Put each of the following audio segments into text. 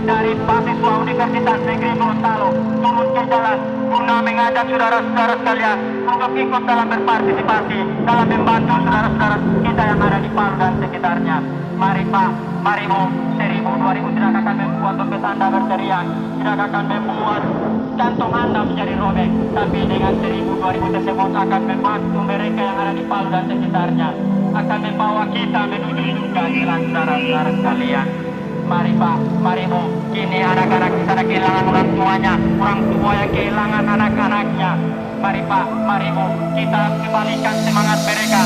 dari mahasiswa Universitas Negeri Gorontalo turun ke jalan guna mengajak saudara-saudara sekalian untuk ikut dalam berpartisipasi dalam membantu saudara-saudara kita yang ada di Palu dan sekitarnya. Mari Pak, mari Bu, 1000, 2000 tidak akan membuat dompet Anda berteriak, tidak akan membuat kantong Anda menjadi robek, tapi dengan 1000, 2000 tersebut akan membantu mereka yang ada di Palu dan sekitarnya, akan membawa kita menuju surga saudara-saudara sekalian. Mari Pak, mari Bu, kini anak-anak di sana kehilangan orang tuanya, orang tua yang kehilangan anak-anaknya. Mari Pak, mari Bu, kita kembalikan semangat mereka.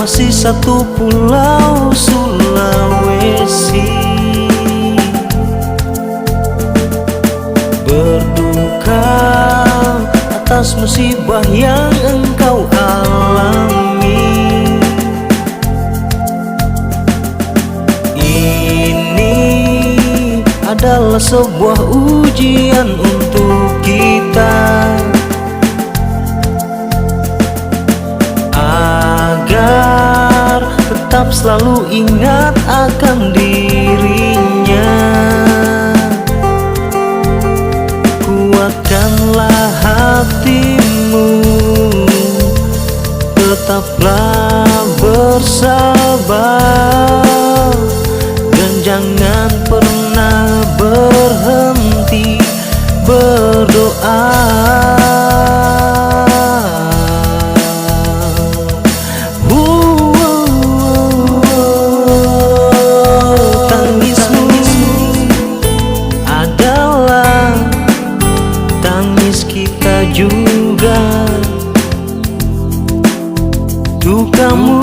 Masih satu pulau Sulawesi, berduka atas musibah yang engkau alami. Ini adalah sebuah ujian untuk kita, agar tetap selalu ingat akan dirinya. Kuatkanlah hatimu, tetaplah bersabar, dan jangan pernah berhenti berdoa. Juga dukamu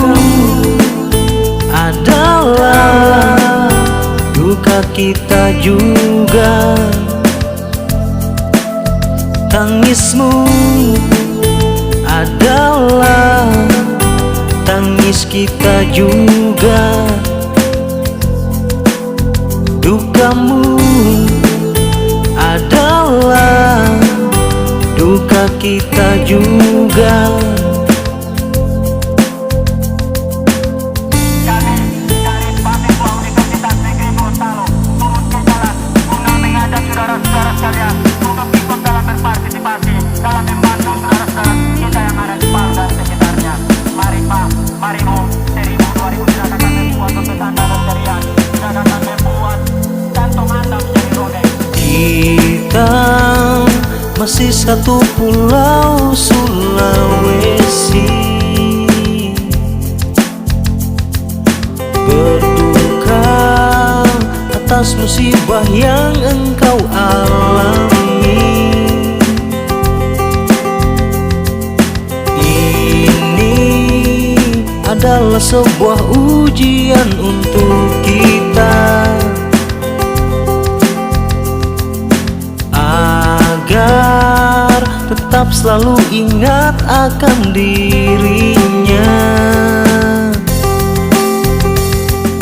adalah duka kita juga, tangismu adalah tangis kita juga, dukamu adalah duka kita juga. Kami dari mahasiswa Universitas Negeri Gorontalo turun ke jalan guna mengajak saudara-saudara sekalian untuk ikut dalam berpartisipasi dalam membantu saudara-saudara kita yang ada di Palu dan sekitarnya. Mari Pak, mari Bu, 1000, 2000 tidak akan membuat dompet Anda berteriak, tidak akan membuat kantong Anda menjadi robek. Kita masih satu pulau Sulawesi, berduka atas musibah yang engkau alami. Ini adalah sebuah ujian untuk kita, agar tetap selalu ingat akan dirinya.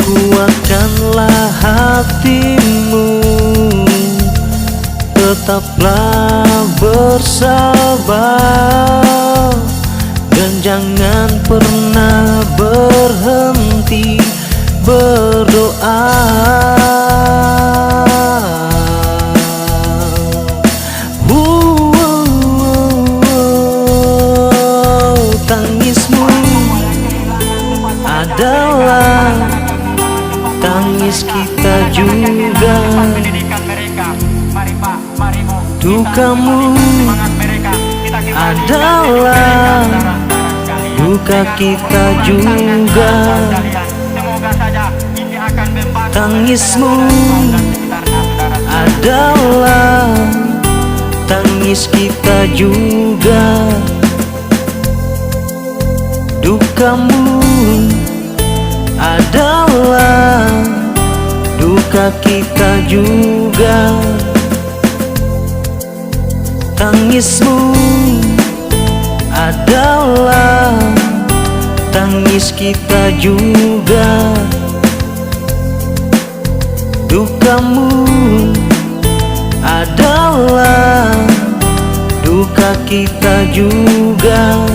Kuatkanlah hatimu, tetaplah bersabar, dan jangan pernah berhenti berdoa. Tangismu adalah tangis kita juga, dukamu adalah duka kita juga, tangismu adalah tangis kita juga, dukamu adalah duka kita juga. Tangismu adalah tangis kita juga. Dukamu adalah duka kita juga.